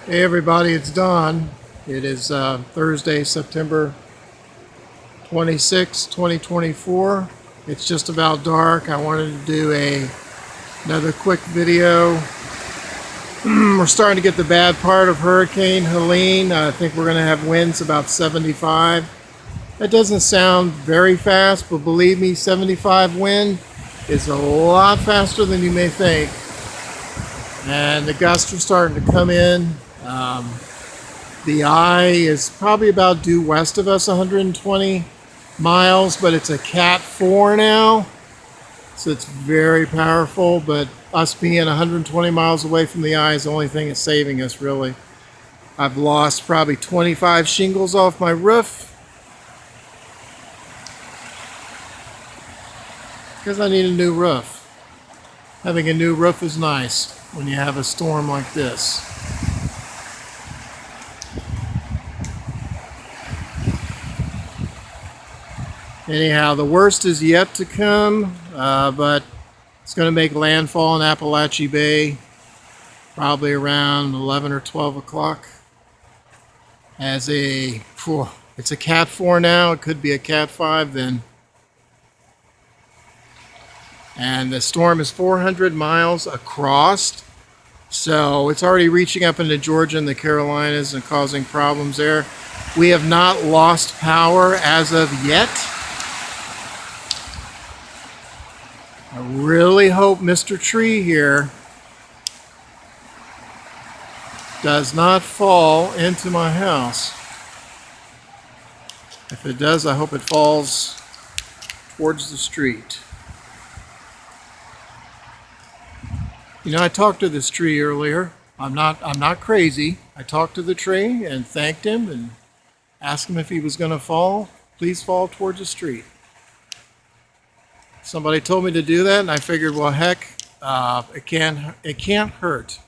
Hey everybody, it's Don. It is Thursday, September 26, 2024. It's just about dark. I wanted to do another quick video. We're starting to get the bad part of Hurricane Helene. I think we're going to have winds about 75. That doesn't sound very fast, but believe me, 75 wind is a lot faster than you may think. And the gusts are starting to come in. The eye is probably about due west of us, 120 miles, but it's a Cat 4 now, so it's very powerful. But us being 120 miles away from the eye is the only thing that's saving us, really. I've lost probably 25 shingles off my roof because I need a new roof. Having a new roof is nice when you have a storm like this. Anyhow, the worst is yet to come, but it's going to make landfall in Appalachia Bay probably around 11 or 12 o'clock. It's a Cat 4 now. It could be a Cat 5 then. And the storm is 400 miles across, so it's already reaching up into Georgia and the Carolinas and causing problems there. We have not lost power as of yet. I really hope Mr. Tree here does not fall into my house. If it does, I hope it falls towards the street. You know, I talked to this tree earlier. I'm not crazy. I talked to the tree and thanked him and asked him if he was going to fall. Please fall towards the street. Somebody told me to do that, and I figured, well, heck, it can't hurt.